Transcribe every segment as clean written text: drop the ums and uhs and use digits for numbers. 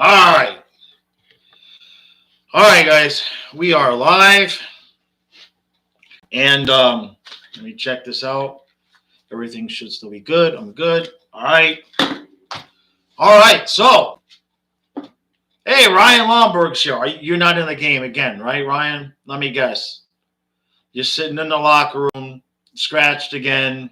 All right. All right, guys. We are live. And let me check this out. Everything should still be good. I'm good. All right. All right. So, hey, Ryan Lomberg's here. You're not in the game again, right, Ryan? Let me guess. You're sitting in the locker room, scratched again.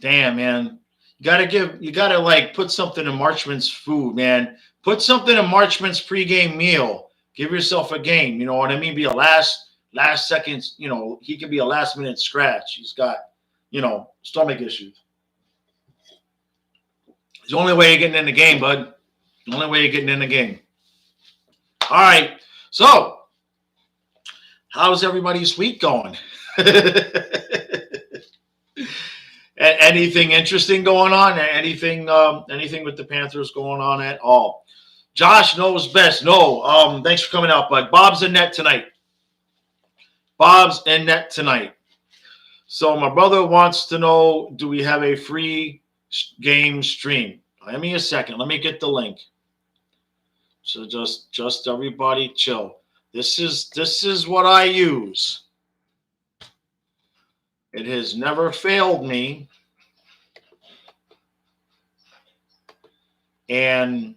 Damn, man. You gotta like put something in Marchman's food, man. Put something in Marchman's pregame meal. Give yourself a game. You know what I mean? Be a last seconds. He can be a last minute scratch. He's got, stomach issues. It's the only way you're getting in the game, bud. The only way you're getting in the game. All right. So, how's everybody's week going? Anything interesting going on? Anything with the Panthers going on at all? Josh knows best. No. Thanks for coming out, bud. Bob's in net tonight. So my brother wants to know, do we have a free game stream? Give me a second. Let me get the link. So just everybody chill. This is what I use. It has never failed me. And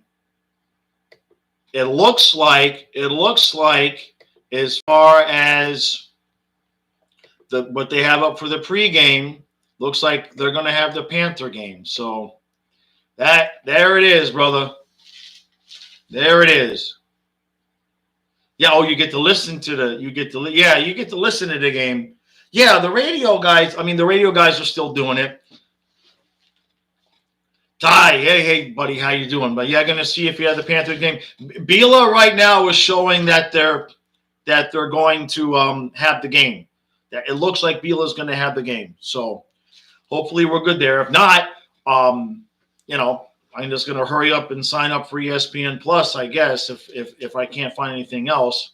it looks like as far as what they have up for the pregame, looks like they're going to have the Panther game. So there it is, brother. There it is. Yeah, you get to listen to listen to the game. Yeah, the radio guys are still doing it. Ty, hey, buddy, how you doing? But yeah, going to see if you have the Panthers game. Bila right now is showing that they're going to have the game. It looks like Bila's going to have the game. So hopefully we're good there. If not, I'm just going to hurry up and sign up for ESPN Plus, I guess, if I can't find anything else.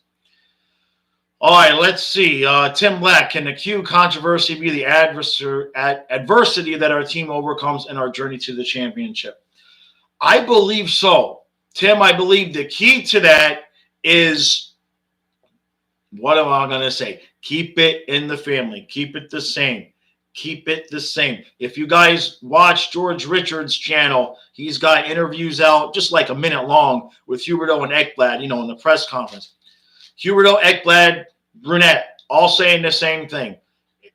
All right, let's see. Tim Black, can the Q controversy be the adversity that our team overcomes in our journey to the championship? I believe so. Tim, I believe the key to that is, what am I going to say? Keep it in the family. Keep it the same. Keep it the same. If you guys watch George Richards' channel, he's got interviews out just like a minute long with Huberdeau and Ekblad, in the press conference. Huberdeau, Ekblad, Brunette, all saying the same thing.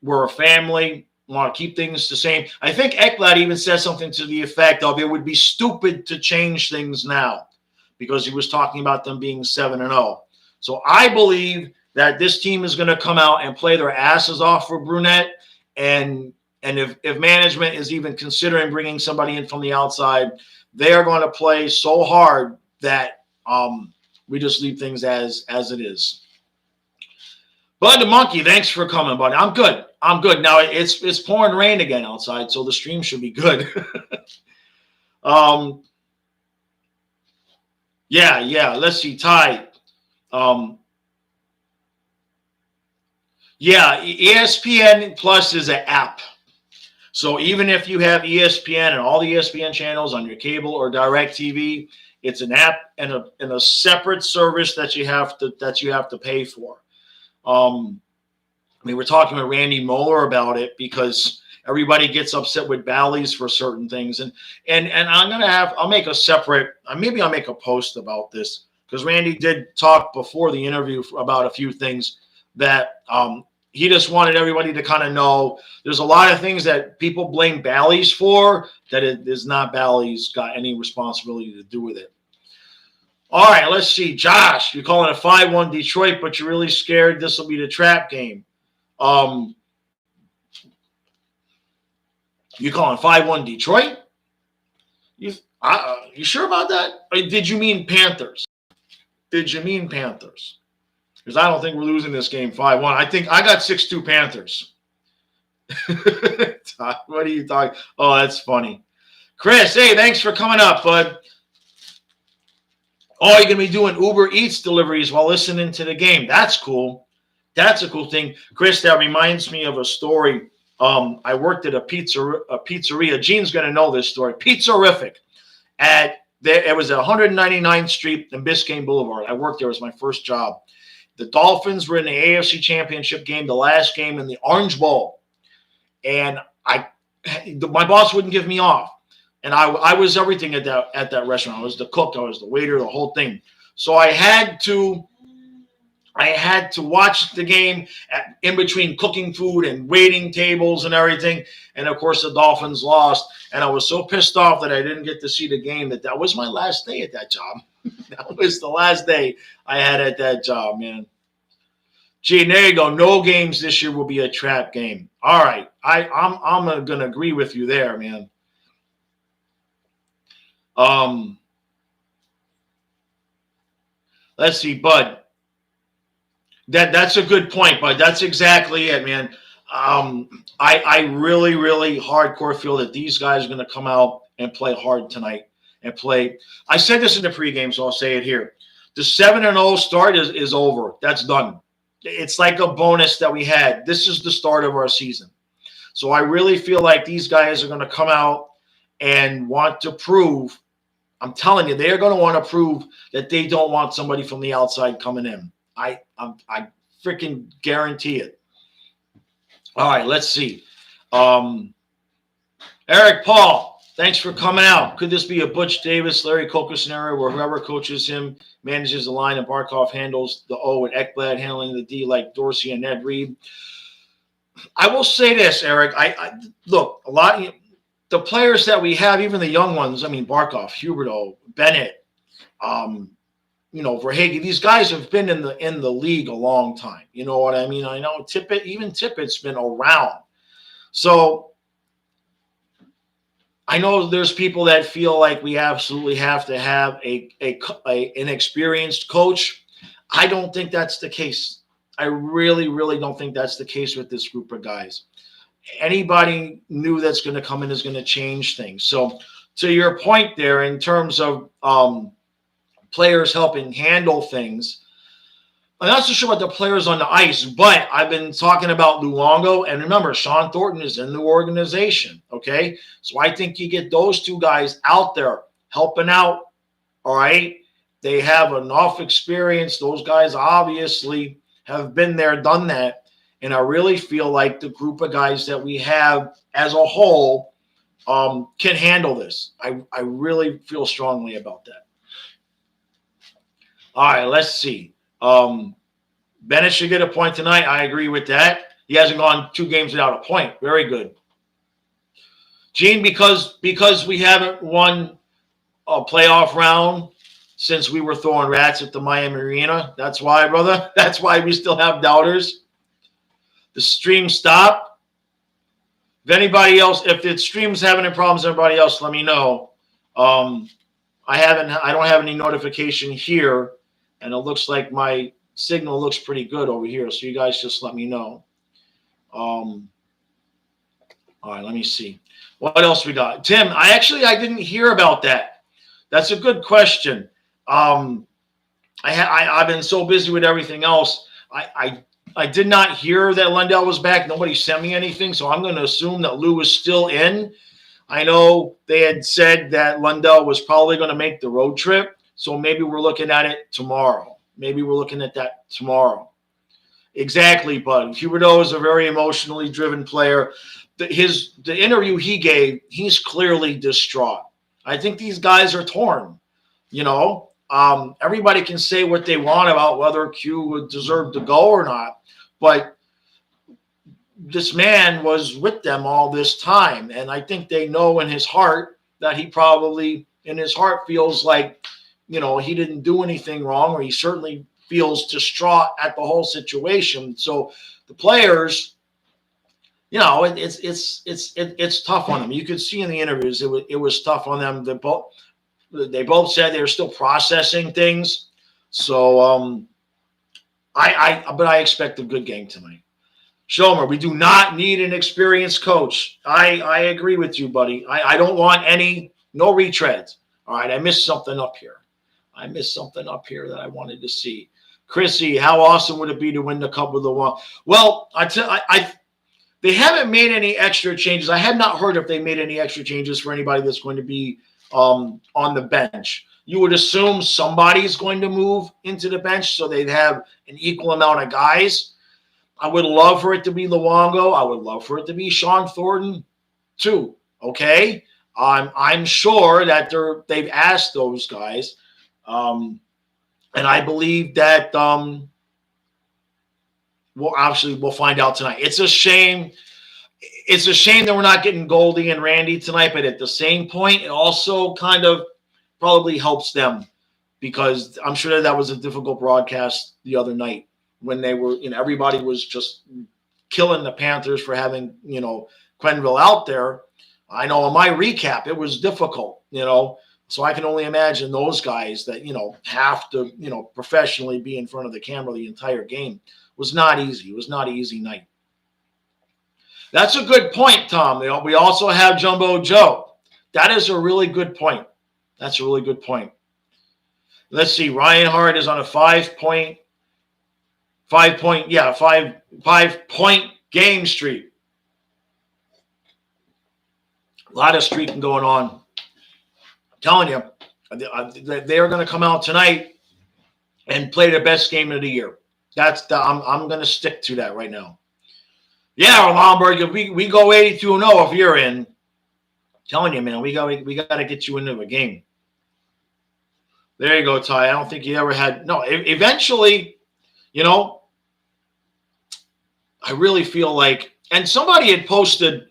We're a family. We want to keep things the same. I think Ekblad even said something to the effect of it would be stupid to change things now, because he was talking about them being 7-0. So I believe that this team is going to come out and play their asses off for Brunette. And if management is even considering bringing somebody in from the outside, they are going to play so hard that we just leave things as it is. Bud the Monkey, thanks for coming, buddy. I'm good. Now it's pouring rain again outside, so the stream should be good. Yeah. Let's see, Ty. Yeah, ESPN Plus is an app. So even if you have ESPN and all the ESPN channels on your cable or DirecTV, it's an app and a separate service that you have to pay for. We were talking with Randy Moeller about it because everybody gets upset with Bally's for certain things, and I'll make a separate, maybe I'll make a post about this, because Randy did talk before the interview about a few things that he just wanted everybody to kind of know. There's a lot of things that people blame Bally's for that it is not Bally's got any responsibility to do with it. All right, let's see. Josh, you're calling it 5-1 Detroit, but you're really scared this will be the trap game. You calling 5-1 Detroit? You sure about that? Or did you mean Panthers? Because I don't think we're losing this game 5-1. I think I got 6-2 Panthers. What are you talking? Oh, that's funny. Chris, hey, thanks for coming up, bud. Oh, you're going to be doing Uber Eats deliveries while listening to the game. That's cool. That's a cool thing. Chris, that reminds me of a story. I worked at a pizzeria. Gene's going to know this story. Pizzerific at It was at 199th Street and Biscayne Boulevard. I worked there. It was my first job. The Dolphins were in the AFC Championship game, the last game in the Orange Bowl. And my boss wouldn't give me off. And I was everything at that restaurant. I was the cook. I was the waiter, the whole thing. So I had to watch the game in between cooking food and waiting tables and everything. And, of course, the Dolphins lost. And I was so pissed off that I didn't get to see the game that was my last day at that job. That was the last day I had at that job, man. Gee, there you go. No games this year will be a trap game. All right. I'm going to agree with you there, man. Let's see, Bud. That's a good point, Bud. That's exactly it, man. I really, really hardcore feel that these guys are going to come out and play hard tonight and play. I said this in the pregame, so I'll say it here. The 7-0 start is over. That's done. It's like a bonus that we had. This is the start of our season. So I really feel like these guys are going to come out and want to prove. I'm telling you, they're going to want to prove that they don't want somebody from the outside coming in. I freaking guarantee it. All right, let's see. Eric Paul, thanks for coming out. Could this be a Butch Davis, Larry Coker scenario where whoever coaches him manages the line and Barkov handles the O and Ekblad handling the D like Dorsey and Ned Reed? I will say this, Eric. I look, a lot of the players that we have, even the young ones, I mean, Barkov, Huberdeau, Bennett, Verhaeghe, these guys have been in the league a long time. You know what I mean? I know Tippett's been around. So I know there's people that feel like we absolutely have to have an experienced coach. I don't think that's the case. I really, really don't think that's the case with this group of guys. Anybody new that's going to come in is going to change things. So to your point there, in terms of players helping handle things, I'm not so sure about the players on the ice, but I've been talking about Luongo, and remember, Sean Thornton is in the organization, okay? So I think you get those two guys out there helping out, all right? They have enough experience. Those guys obviously have been there, done that, and I really feel like the group of guys that we have as a whole can handle this. I really feel strongly about that. All right, let's see. Bennett should get a point tonight. I agree with that. He hasn't gone 2 games without a point. Very good. Gene, because we haven't won a playoff round since we were throwing rats at the Miami Arena. That's why, brother. That's why we still have doubters. The stream stopped. If the stream's having any problems, everybody else, let me know. I don't have any notification here, and it looks like my signal looks pretty good over here. So you guys just let me know. All right, let me see. What else we got? Tim, I didn't hear about that. That's a good question. I've been so busy with everything else. I did not hear that Lundell was back. Nobody sent me anything, so I'm going to assume that Lou is still in. I know they had said that Lundell was probably going to make the road trip, so maybe we're looking at it tomorrow. Maybe we're looking at that tomorrow. Exactly, Bud. Huberdeau is a very emotionally driven player. The interview he gave, he's clearly distraught. I think these guys are torn. Everybody can say what they want about whether Q would deserve to go or not, but this man was with them all this time, and I think they know in his heart that he probably, in his heart, feels like, he didn't do anything wrong, or he certainly feels distraught at the whole situation. So the players, it's tough on them. You could see in the interviews it was tough on them. They both said they were still processing things. So but I expect a good game tonight. Shomer, we do not need an experienced coach. I agree with you, buddy. I don't want no retreads. All right, I missed something up here. That I wanted to see. Chrissy, how awesome would it be to win the Cup with the one? Well, they haven't made any extra changes. I have not heard if they made any extra changes for anybody that's going to be on the bench. You would assume somebody's going to move into the bench so they'd have an equal amount of guys. I would love for it to be Luongo. I would love for it to be Sean Thornton too. Okay, I'm sure that they've asked those guys, and I believe that we'll find out tonight. It's a shame. It's a shame that we're not getting Goldie and Randy tonight, but at the same point, it also kind of probably helps them because I'm sure that was a difficult broadcast the other night when they were, everybody was just killing the Panthers for having, Quenneville out there. I know in my recap, it was difficult, so I can only imagine those guys that, have to, professionally be in front of the camera the entire game. It was not easy. It was not an easy night. That's a good point, Tom. We also have Jumbo Joe. That is a really good point. That's a really good point. Let's see. Ryan Hart is on a 5-point game streak. A lot of streaking going on. I'm telling you, they are going to come out tonight and play their best game of the year. I'm going to stick to that right now. Yeah, Lombard, if we go 82-0 if you're in. I'm telling you, man, we got to get you into a game. There you go, Ty. I don't think you ever had. No, eventually, I really feel like, and somebody had posted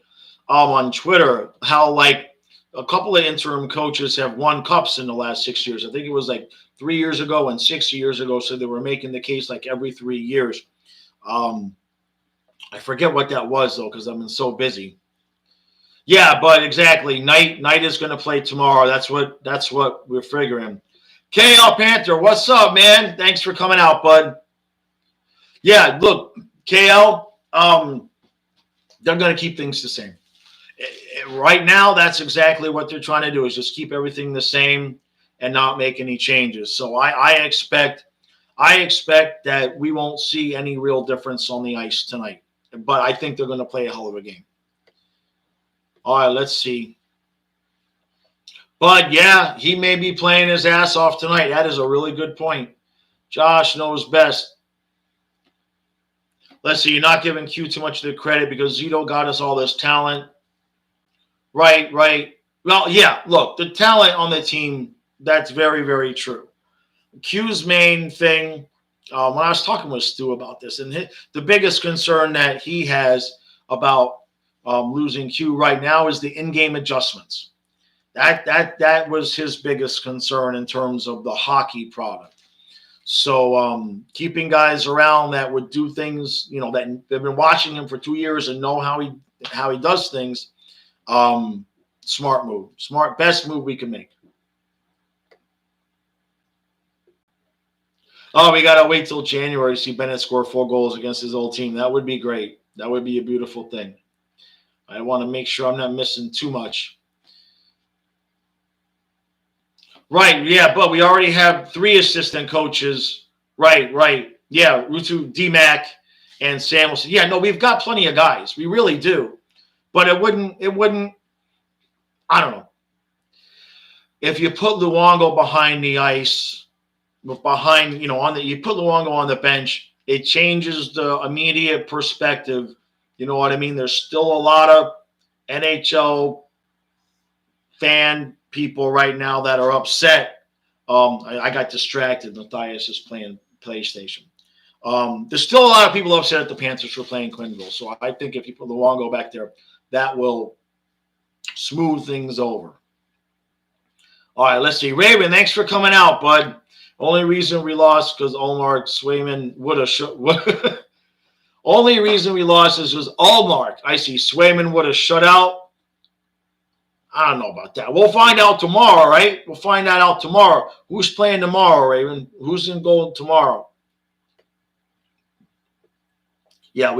on Twitter how like a couple of interim coaches have won cups in the last 6 years. I think it was like 3 years ago and 6 years ago. So they were making the case like every 3 years. I forget what that was though, because I've been so busy. Yeah, but exactly. Knight is going to play tomorrow. That's what we're figuring. KL Panther, what's up, man? Thanks for coming out, bud. Yeah, look, KL, they're going to keep things the same. Right now, that's exactly what they're trying to do is just keep everything the same and not make any changes. So I expect that we won't see any real difference on the ice tonight. But I think they're going to play a hell of a game. All right, let's see. But, yeah, he may be playing his ass off tonight. That is a really good point. Josh knows best. Let's see. You're not giving Q too much of the credit because Zito got us all this talent. Right. Well, yeah, look, the talent on the team, that's very, very true. Q's main thing, when I was talking with Stu about this, and the biggest concern that he has about losing Q right now is the in-game adjustments. That was his biggest concern in terms of the hockey product. So keeping guys around that would do things, that they've been watching him for 2 years and know how he does things. Smart move. Best move we can make. Oh, we got to wait till January to see Bennett score 4 goals against his old team. That would be great. That would be a beautiful thing. I want to make sure I'm not missing too much. Right, yeah, but we already have 3 assistant coaches. Right. Yeah, Rutu, D-Mac, and Samuelson. Yeah, no, we've got plenty of guys. We really do. But it wouldn't, I don't know. If you put Luongo behind the ice, you put Luongo on the bench, it changes the immediate perspective. You know what I mean? There's still a lot of NHL fan people right now that are upset. I got distracted. Matthias is playing PlayStation. There's still a lot of people upset at the Panthers for playing Quenneville. So I think if you put Luongo back there, that will smooth things over. All right, let's see. Raven, thanks for coming out, bud. Only reason we lost because Olmark Swayman would have Only reason we lost is because Olmark. I see Swayman would have shut out. I don't know about that. We'll find out tomorrow, right? We'll find that out tomorrow. Who's playing tomorrow, Raven? Who's in goal tomorrow? Yeah,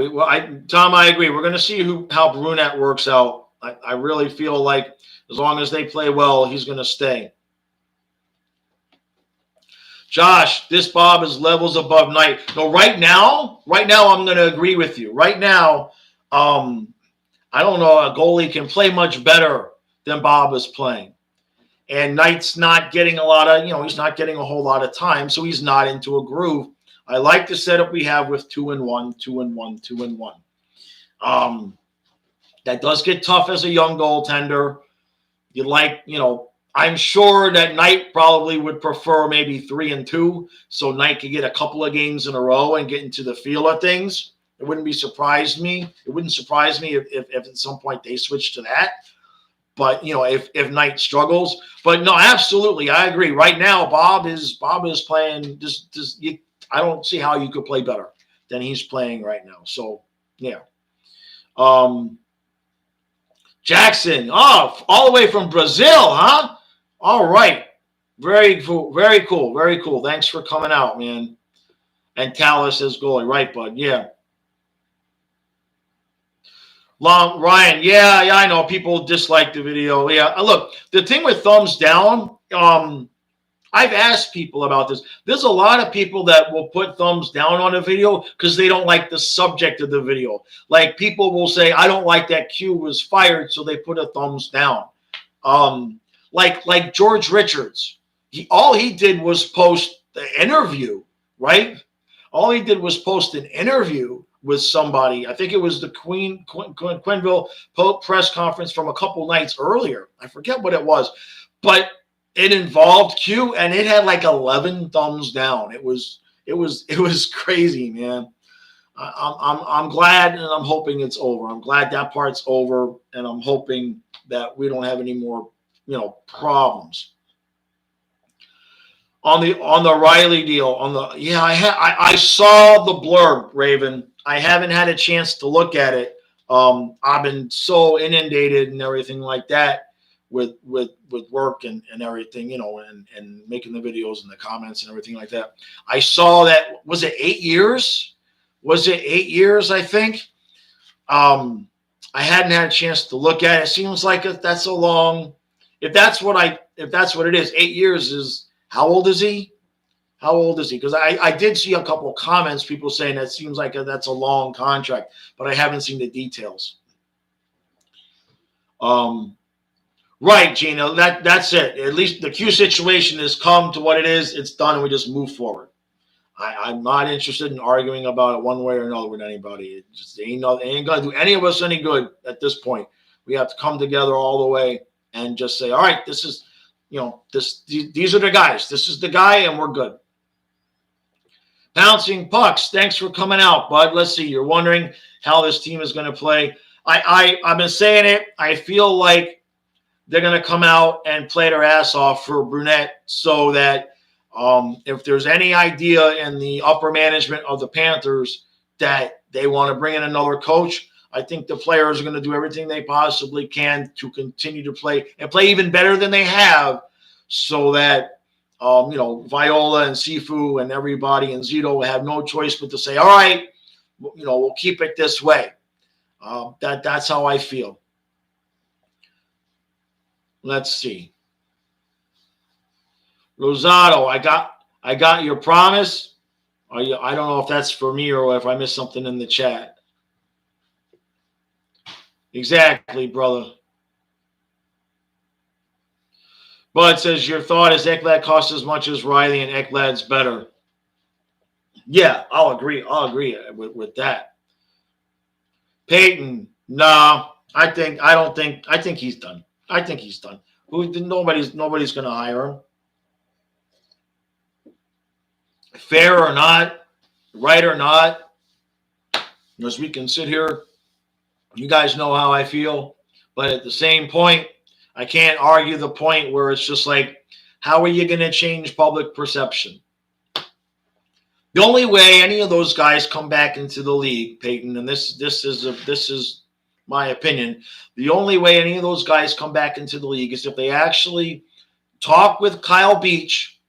Tom, I agree. We're going to see how Brunette works out. I really feel like as long as they play well, he's going to stay. Josh, this Bob is levels above Knight. No, right now, I'm going to agree with you. Right now, I don't know, a goalie can play much better than Bob is playing. And Knight's not getting a lot of, he's not getting a whole lot of time, so he's not into a groove. I like the setup we have with 2-1, 2-1, 2-1. That does get tough as a young goaltender. I'm sure that Knight probably would prefer maybe 3-2, so Knight could get a couple of games in a row and get into the feel of things. It wouldn't surprise me if at some point they switch to that. But if Knight struggles, but no, absolutely, I agree. Right now, Bob is playing. I don't see how you could play better than he's playing right now. So yeah. Jackson, all the way from Brazil, huh? All right, very cool, very cool, very cool. Thanks for coming out, man. And Tallis is goalie, right, bud? Yeah. Ryan, yeah, I know people dislike the video. Yeah, look, the thing with thumbs down, I've asked people about this. There's a lot of people that will put thumbs down on a video because they don't like the subject of the video. Like people will say, I don't like that Q was fired, so they put a thumbs down. Like George Richards, all he did was post the interview, right? All he did was post an interview with somebody. I think it was the Quenneville press conference from a couple nights earlier. I forget what it was, but it involved Q, and it had like 11 thumbs down. It was crazy, man. I'm glad, and I'm hoping it's over. I'm glad that part's over, and I'm hoping that we don't have any more, problems. On the Riley deal, I saw the blurb, Raven. I haven't had a chance to look at it. I've been so inundated and everything like that with work and everything, and making the videos and the comments and everything like that. I saw that. Was it 8 years? Was it 8 years? I think. I hadn't had a chance to look at it. It seems like that's a long. If that's what it is, 8 years is. How old is he? How old is he? Because I did see a couple of comments, people saying that seems like that's a long contract, but I haven't seen the details. Right, Gina, that's it. At least the Q situation has come to what it is. It's done, and we just move forward. I'm not interested in arguing about it one way or another with anybody. It just ain't going to do any of us any good at this point. We have to come together all the way and just say, all right, this is – these are the guys. This is the guy, and we're good. Bouncing Pucks, thanks for coming out, bud. Let's see. You're wondering how this team is going to play. I've been saying it. I feel like they're going to come out and play their ass off for Brunette so that if there's any idea in the upper management of the Panthers that they want to bring in another coach, I think the players are going to do everything they possibly can to continue to play and play even better than they have so that, Viola and Sifu and everybody and Zito will have no choice but to say, all right, we'll keep it this way. That's how I feel. Let's see. Rosado, I got your promise. I don't know if that's for me or if I missed something in the chat. Exactly, brother. Bud says, your thought is Ekblad costs as much as Riley and Ekblad's better. Yeah, I'll agree with that. Peyton, no, I think he's done. I think he's done. Nobody's going to hire him. Fair or not, right or not, as we can sit here, you guys know how I feel. But at the same point, I can't argue the point where it's just like, how are you going to change public perception? The only way any of those guys come back into the league, Peyton, and this is my opinion, the only way any of those guys come back into the league is if they actually talk with Kyle Beach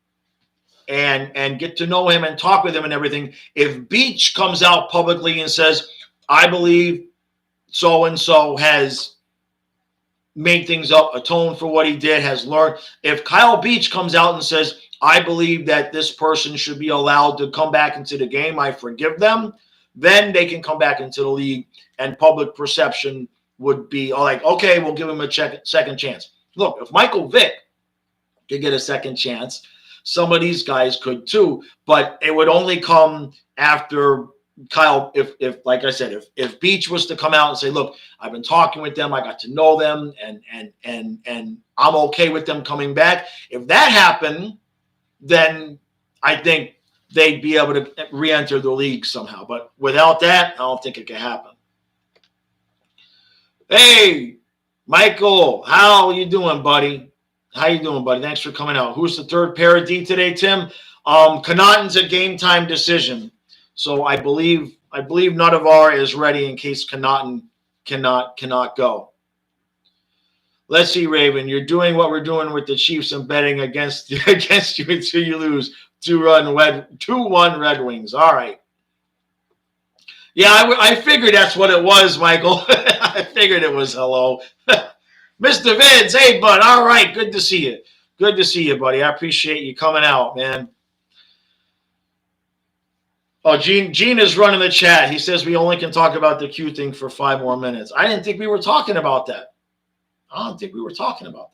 and get to know him and talk with him and everything. If Beach comes out publicly and says, I believe so-and-so has made things up, atoned for what he did, has learned. If Kyle Beach comes out and says, I believe that this person should be allowed to come back into the game, I forgive them, then they can come back into the league and public perception would be like, okay, we'll give him a second chance. Look, if Michael Vick could get a second chance. Some of these guys could too, but it would only come after Kyle. If like I said, if Beach was to come out and say, "Look, I've been talking with them. I got to know them, and I'm okay with them coming back." If that happened, then I think they'd be able to re-enter the league somehow. But without that, I don't think it can happen. Hey, Michael, how you doing, buddy? How you doing, buddy? Thanks for coming out. Who's the third pair of D today, Tim? Connaughton's a game time decision, so I believe Nuttavar is ready in case Connaughton cannot go. Let's see, Raven. You're doing what we're doing with the Chiefs and betting against you until you lose 2-1 Red Wings. All right. Yeah, I figured that's what it was, Michael. I figured it was hello. Mr. Vince, hey, bud. All right, good to see you. Good to see you, buddy. I appreciate you coming out, man. Oh, Gene is running the chat. He says we only can talk about the Q thing for 5 more minutes. I didn't think we were talking about that. I don't think we were talking about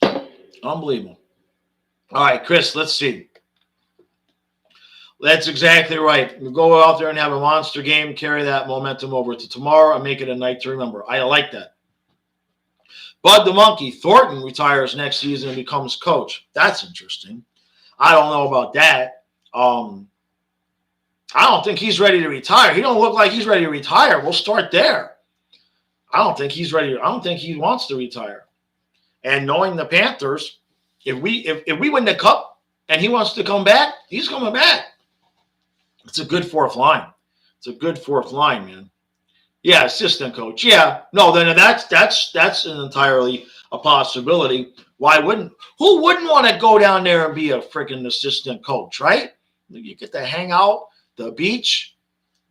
that. Unbelievable. All right, Chris, let's see. That's exactly right. We go out there and have a monster game, carry that momentum over to tomorrow, and make it a night to remember. I like that. Bud the Monkey, Thornton retires next season and becomes coach. That's interesting. I don't know about that. I don't think he's ready to retire. He don't look like he's ready to retire. We'll start there. I don't think he's ready. I don't think he wants to retire. And knowing the Panthers, if we win the cup and he wants to come back, he's coming back. It's a good fourth line. It's a good fourth line, man. Yeah, assistant coach. Yeah, no, then that's an entirely a possibility. Why wouldn't? Who wouldn't want to go down there and be a freaking assistant coach, right? You get to hang out, the beach,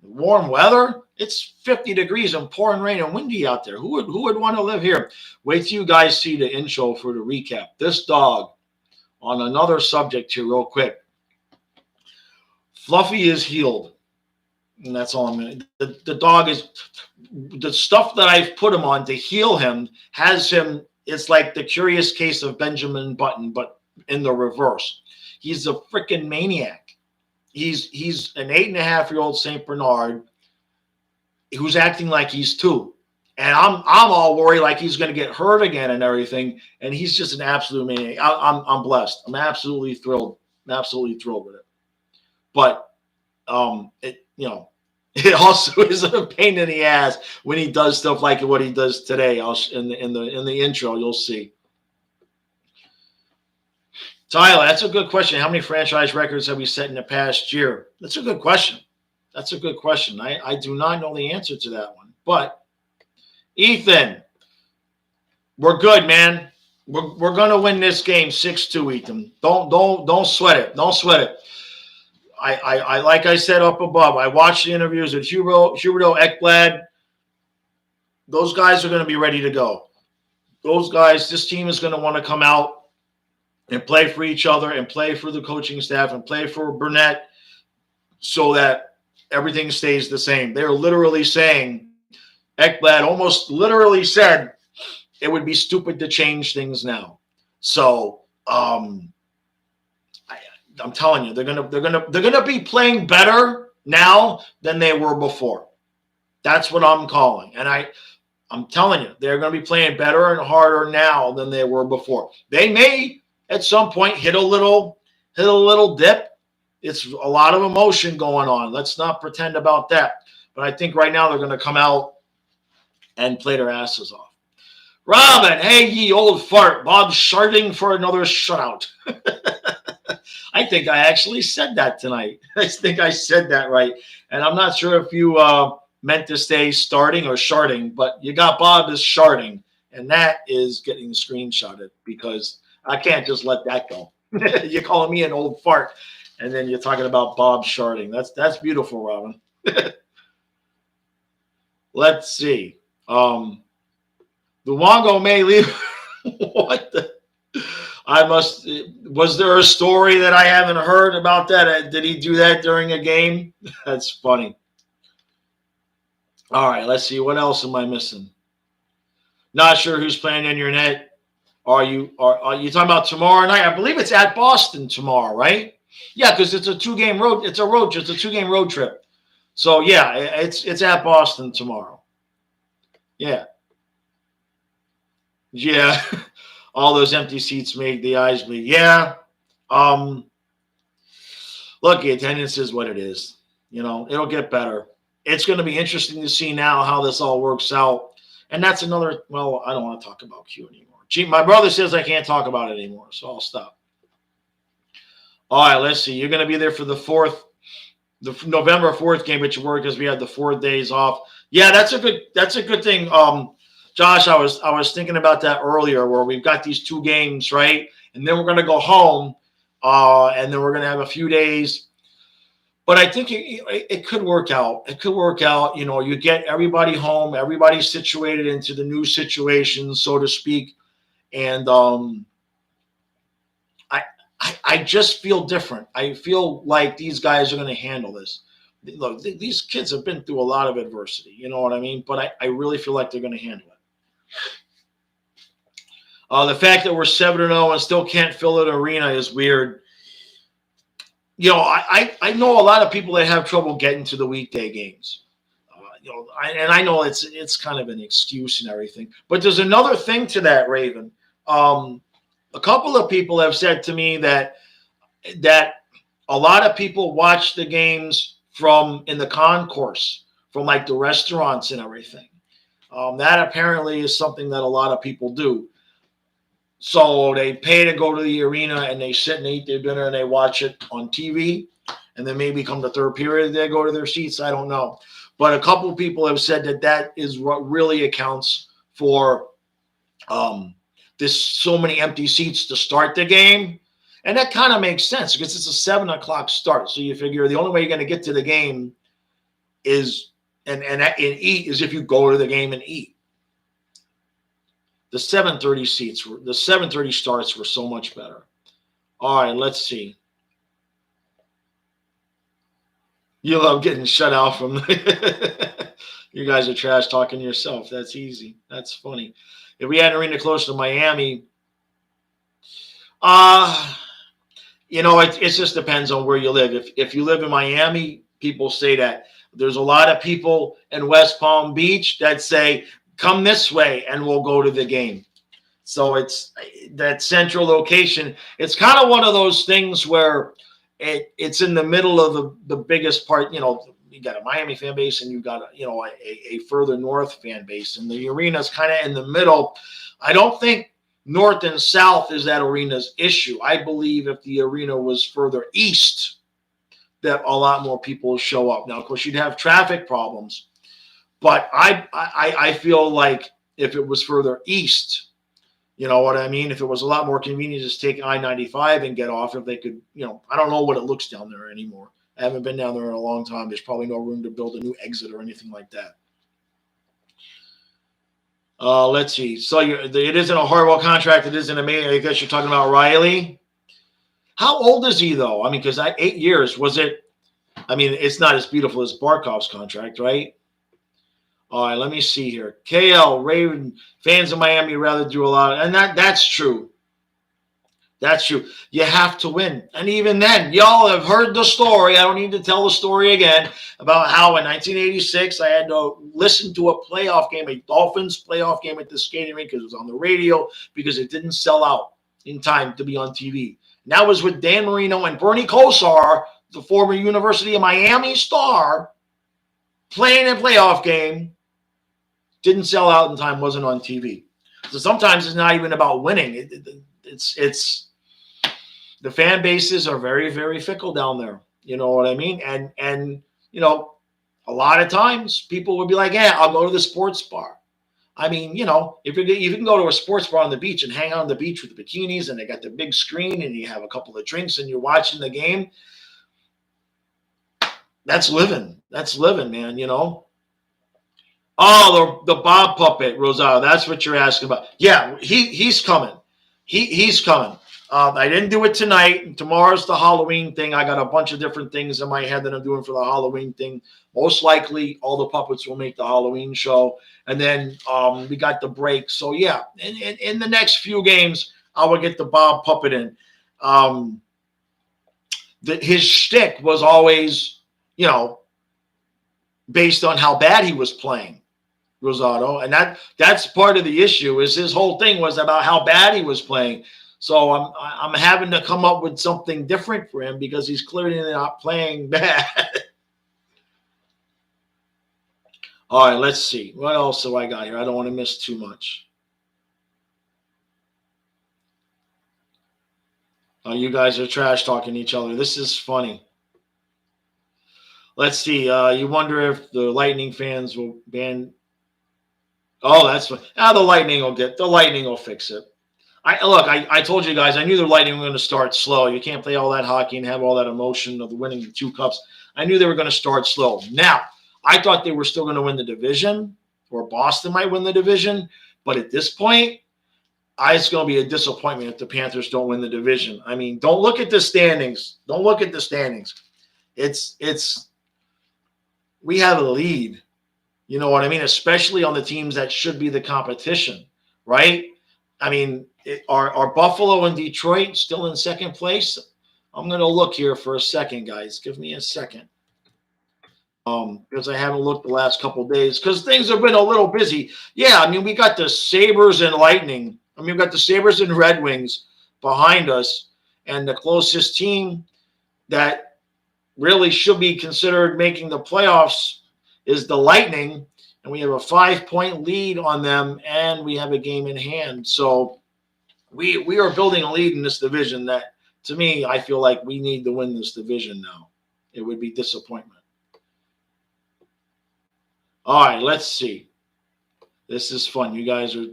warm weather. It's 50 degrees and pouring rain and windy out there. Who would want to live here? Wait till you guys see the intro for the recap. This dog, on another subject here real quick. Fluffy is healed. And that's all I'm going to. The dog is, the stuff that I've put him on to heal him has him, it's like the Curious Case of Benjamin Button, but in the reverse. He's a freaking maniac. He's an 8.5-year-old Saint Bernard who's acting like he's 2. And I'm all worried like he's going to get hurt again and everything. And he's just an absolute maniac. I'm blessed. I'm absolutely thrilled. I'm absolutely thrilled with it. But it also is a pain in the ass when he does stuff like what he does today. In the intro, you'll see. Tyler, that's a good question. How many franchise records have we set in the past year? That's a good question. That's a good question. I do not know the answer to that one. But Ethan, we're good, man. We're gonna win this game 6-2, Ethan. Don't sweat it. Don't sweat it. I like I said up above, I watched the interviews with Huberdeau, Ekblad. Those guys are going to be ready to go. Those guys, this team is going to want to come out and play for each other and play for the coaching staff and play for Burnett so that everything stays the same. They're literally saying, Ekblad almost literally said it would be stupid to change things now. So, I'm telling you, they're gonna be playing better now than they were before. That's what I'm calling. And I'm telling you, they're gonna be playing better and harder now than they were before. They may at some point hit a little dip. It's a lot of emotion going on. Let's not pretend about that. But I think right now they're gonna come out and play their asses off. Robin, hey ye old fart. Bob's sharding for another shutout. I think I actually said that tonight. I think I said that right. And I'm not sure if you meant to say starting or sharding, but you got Bob as sharding. And that is getting screenshotted because I can't just let that go. You're calling me an old fart, and then you're talking about Bob sharding. That's beautiful, Robin. Let's see. The Wongo may leave. What the? Was there a story that I haven't heard about that? Did he do that during a game? That's funny. All right, let's see. What else am I missing? Not sure who's playing in your net. Are you talking about tomorrow night? I believe it's at Boston tomorrow, right? Yeah, because it's a 2-game road. It's a 2-game road trip. So yeah, it's at Boston tomorrow. Yeah, yeah. All those empty seats make the eyes bleed. Yeah. Um, Look, the attendance is what it is. It'll get better. It's going to be interesting to see now how this all works out. And that's another. Well, I don't want to talk about Q anymore. Gee, my brother says I can't talk about it anymore, so I'll stop. All right, let's see. You're going to be there for the November 4th game at your work because we had the 4 days off. Yeah, that's a good thing. Josh, I was thinking about that earlier, where we've got these 2 games, right? And then we're going to go home, and then we're going to have a few days. But I think it could work out. It could work out. You get everybody home, everybody's situated into the new situation, so to speak. And I just feel different. I feel like these guys are going to handle this. Look, these kids have been through a lot of adversity. You know what I mean? But I really feel like they're going to handle it. The fact that we're 7-0 and still can't fill an arena is weird. I know a lot of people that have trouble getting to the weekday games. And I know it's kind of an excuse and everything. But there's another thing to that, Raven. A couple of people have said to me that a lot of people watch the games from in the concourse, from like the restaurants and everything. That apparently is something that a lot of people do. So they pay to go to the arena and they sit and eat their dinner and they watch it on TV. And then maybe come the third period, they go to their seats. I don't know. But a couple of people have said that is what really accounts for there's so many empty seats to start the game. And that kind of makes sense because it's a 7:00 start. So you figure the only way you're going to get to the game is and eat is if you go to the game and eat. The 7:30 starts were so much better. All right, let's see. You love getting shut out from you guys are trash talking to yourself. That's easy. That's funny. If we had an arena close to Miami, it just depends on where you live. If you live in Miami, people say that. There's a lot of people in West Palm Beach that say, come this way and we'll go to the game. So it's that central location. It's kind of one of those things where it's in the middle of the biggest part. You got a Miami fan base and you've got a further north fan base, and the arena's kind of in the middle. I don't think north and south is that arena's issue. I believe if the arena was further east, that a lot more people show up. Now, of course, you'd have traffic problems, but I feel like if it was further east, you know what I mean? If it was a lot more convenient to just take I-95 and get off, if they could, I don't know what it looks down there anymore. I haven't been down there in a long time. There's probably no room to build a new exit or anything like that. Let's see. So it isn't a Harwell contract. It isn't amazing. I guess you're talking about Riley. How old is he, though? I mean, because 8 years, was it? I mean, it's not as beautiful as Barkov's contract, right? All right, let me see here. KL, Raven, fans of Miami rather do a lot. And that's true. That's true. You have to win. And even then, y'all have heard the story. I don't need to tell the story again about how in 1986 I had to listen to a playoff game, a Dolphins playoff game at the skating rink because it was on the radio because it didn't sell out in time to be on TV. And that was with Dan Marino and Bernie Kosar, the former University of Miami star, playing a playoff game. Didn't sell out in time, wasn't on TV. So sometimes it's not even about winning. It's the fan bases are very, very fickle down there. You know what I mean? And a lot of times people would be like, yeah, I'll go to the sports bar. I mean, if you can go to a sports bar on the beach and hang out on the beach with the bikinis and they got the big screen and you have a couple of drinks and you're watching the game. That's living. That's living, man, Oh, the Bob puppet, Rosario. That's what you're asking about. Yeah, he's coming. He's coming. I didn't do it tonight. Tomorrow's the Halloween thing. I got a bunch of different things in my head that I'm doing for the Halloween thing. Most likely, all the puppets will make the Halloween show. And then we got the break. So, yeah, in the next few games, I will get the Bob puppet in. His shtick was always, based on how bad he was playing, Rosado. And that's part of the issue, is his whole thing was about how bad he was playing. So I'm having to come up with something different for him because he's clearly not playing bad. All right, let's see. What else do I got here? I don't want to miss too much. Oh, you guys are trash talking each other. This is funny. Let's see. You wonder if the Lightning fans will ban. Oh, that's fine. The Lightning will fix it. I told you guys, I knew the Lightning were going to start slow. You can't play all that hockey and have all that emotion of winning the 2 cups. I knew they were going to start slow. Now, I thought they were still going to win the division, or Boston might win the division. But at this point, it's going to be a disappointment if the Panthers don't win the division. I mean, don't look at the standings. Don't look at the standings. We have a lead. You know what I mean? Especially on the teams that should be the competition, right? I mean, are Buffalo and Detroit still in second place? I'm going to look here for a second, guys. Give me a second. Because I haven't looked the last couple of days because things have been a little busy. Yeah, I mean, we got the Sabres and Lightning. I mean, we got the Sabres and Red Wings behind us, and the closest team that really should be considered making the playoffs is the Lightning, and we have a 5-point lead on them, and we have a game in hand. So we are building a lead in this division that, to me, I feel like we need to win this division now. It would be disappointment. All right, let's see. This is fun. You guys are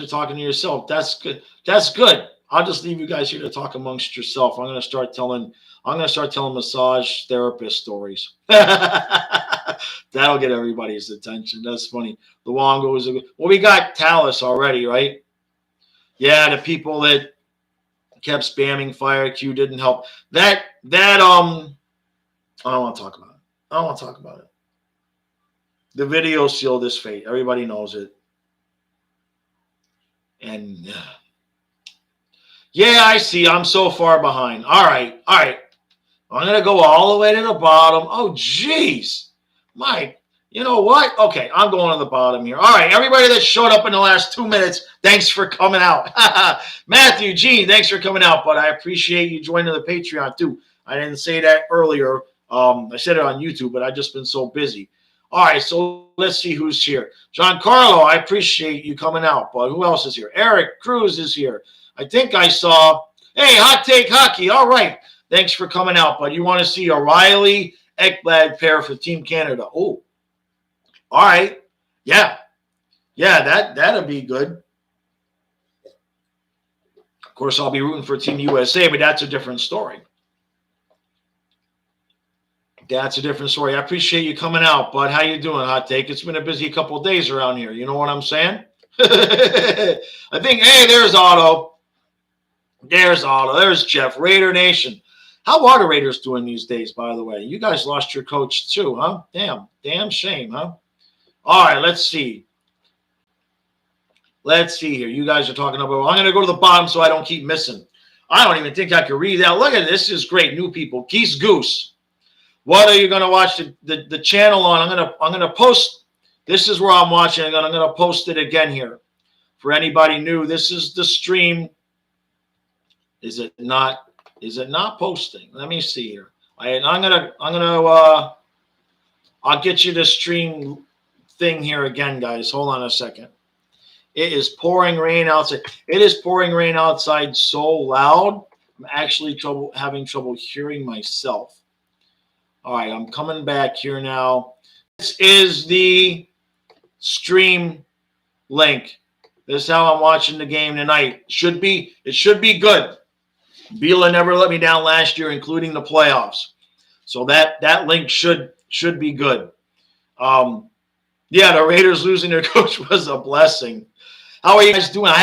talking to yourself. That's good. That's good. I'll just leave you guys here to talk amongst yourself. I'm gonna start telling massage therapist stories. That'll get everybody's attention. That's funny. Luongo is well, we got Talus already, right? Yeah, the people that kept spamming Fire Q didn't help. I don't want to talk about it. The video sealed his fate. Everybody knows it. And yeah, I see. I'm so far behind. All right. I'm going to go all the way to the bottom. Oh, jeez. Mike, you know what? Okay, I'm going to the bottom here. All right, everybody that showed up in the last 2 minutes, thanks for coming out. Matthew, Gene, thanks for coming out. But I appreciate you joining the Patreon, too. I didn't say that earlier. I said it on YouTube, but I've just been so busy. All right, so let's see who's here. Giancarlo, I appreciate you coming out, but who else is here? Eric Cruz is here. I think I saw, hey, Hot Take Hockey. All right, thanks for coming out, but you want to see a Riley Ekblad pair for Team Canada. Oh, all right. Yeah, that'll be good. Of course, I'll be rooting for Team USA, but that's a different story. That's a different story. I appreciate you coming out, bud. How you doing, Hot Take? It's been a busy couple of days around here. You know what I'm saying? I think, hey, there's Otto. There's Jeff. Raider Nation. How are the Raiders doing these days, by the way? You guys lost your coach too, huh? Damn shame, huh? All right, let's see. Let's see here. You guys are talking about, I'm going to go to the bottom so I don't keep missing. I don't even think I can read that. Look at this. This is great. New people. Geese Goose. What are you going to watch the channel on? I'm gonna post. This is where I'm watching. I'm gonna post it again here for anybody new. This is the stream. Is it not posting? Let me see here. I'll get you the stream thing here again, guys. Hold on a second. It is pouring rain outside. It is pouring rain outside so loud. I'm actually having trouble hearing myself. All right, I'm coming back here now. This is the stream link. This is how I'm watching the game tonight. It should be good. Bila never let me down last year, including the playoffs. So that link should be good. Yeah, the Raiders losing their coach was a blessing. How are you guys doing? I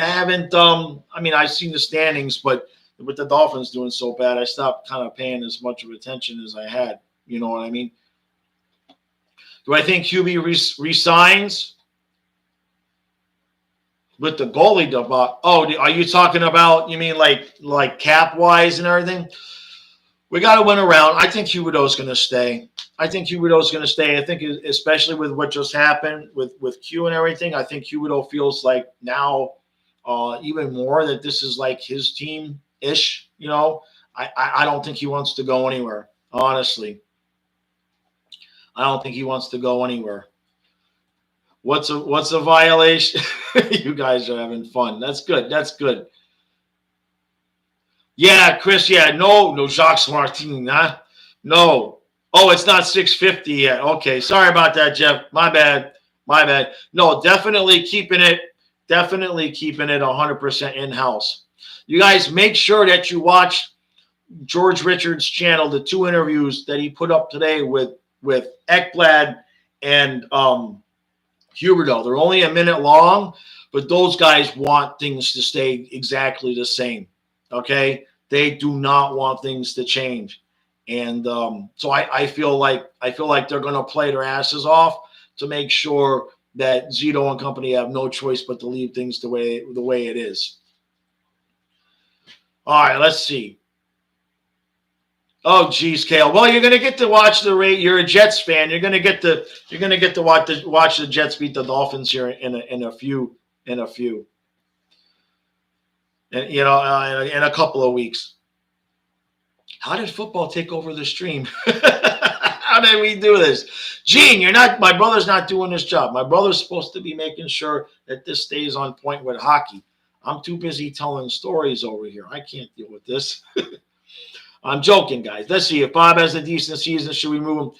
haven't. I mean, I've seen the standings, but with the Dolphins doing so bad, I stopped kind of paying as much of attention as I had. You know what I mean? Do I think QB resigns with the goalie debacle? Oh, are you talking about? You mean like cap wise and everything? We got to win around. I think Huberdeau's going to stay. I think especially with what just happened with Q and everything, I think Huberdeau feels like now even more that this is like his team ish. You know, I don't think he wants to go anywhere. Honestly, I don't think he wants to go anywhere. What's a violation? You guys are having fun. That's good. That's good. Yeah, Chris. Yeah, no Jacques Martin. Huh? No. Oh, it's not 650 yet. Okay, sorry about that, Jeff. My bad. My bad. No, definitely keeping it. Definitely keeping it 100% in house. You guys make sure that you watch George Richards' channel, the 2 interviews that he put up today with Ekblad and Huberdeau. They're only a minute long, but those guys want things to stay exactly the same. Okay, they do not want things to change, and so I feel like they're going to play their asses off to make sure that Zito and company have no choice but to leave things the way it is. All right, let's see. Oh, geez, Kale. Well, you're going to get to watch the rate. You're a Jets fan. You're going to get to watch the Jets beat the Dolphins here in a few, and you know, in a couple of weeks. How did football take over the stream? How did we do this? Gene, my brother's not doing this job. My brother's supposed to be making sure that this stays on point with hockey. I'm too busy telling stories over here. I can't deal with this. I'm joking, guys. Let's see. If Bob has a decent season, should we move him?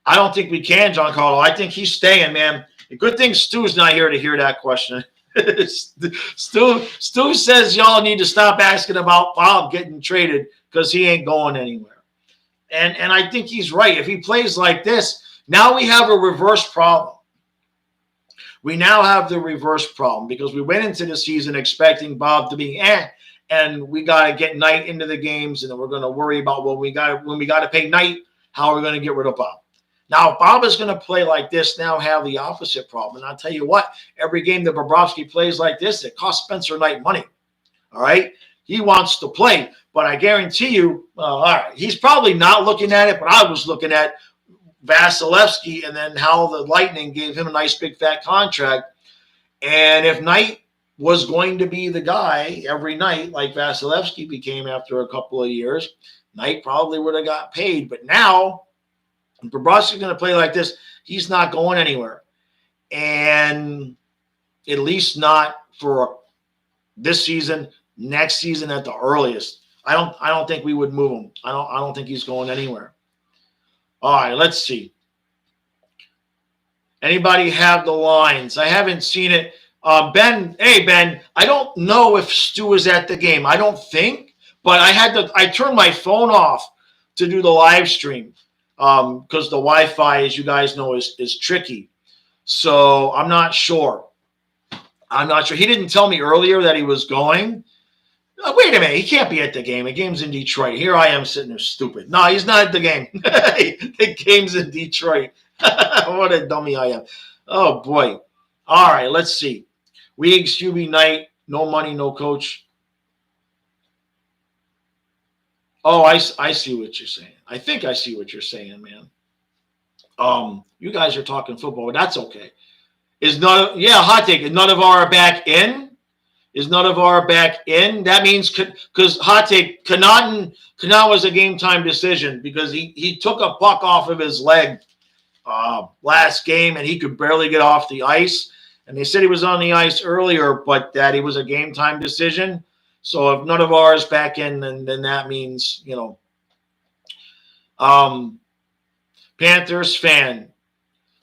I don't think we can, John Carlo. I think he's staying, man. The good thing Stu's not here to hear that question. Stu says y'all need to stop asking about Bob getting traded because he ain't going anywhere. And I think he's right. If he plays like this, now we have a reverse problem. We now have the reverse problem because we went into the season expecting Bob to be and we got to get Knight into the games, and then we're going to worry about when we got to pay Knight, how are we going to get rid of Bob? Now, if Bob is going to play like this, now have the opposite problem. And I'll tell you what, every game that Bobrovsky plays like this, it costs Spencer Knight money. All right? He wants to play, but I guarantee you, all right, he's probably not looking at it, but I was looking at Vasilevsky and then how the Lightning gave him a nice big fat contract. And if Knight was going to be the guy every night like Vasilevsky became after a couple of years, Knight probably would have got paid. But now, if Bobrovsky's going to play like this, he's not going anywhere. And at least not for this season, next season at the earliest. I don't think we would move him. I don't think he's going anywhere. All right, let's see. Anybody have the lines? I haven't seen it. Ben, hey Ben, I don't know if Stu is at the game. I don't think, but I turned my phone off to do the live stream because the Wi-Fi, as you guys know, is tricky. So I'm not sure. He didn't tell me earlier that he was going. Wait a minute. He can't be at the game. The game's in Detroit. Here I am sitting there stupid. No, he's not at the game. The game's in Detroit. What a dummy I am. Oh, boy. All right, let's see. Weeks, QB Knight, no money, no coach. Oh, I see what you're saying. I think I see what you're saying, man. You guys are talking football, but that's okay. Hot take. Is none of our back in? That means because hot take, Connaughton was a game time decision because he took a puck off of his leg last game and he could barely get off the ice. And they said he was on the ice earlier, but that he was a game time decision. So if none of ours back in, then that means, Panthers fan.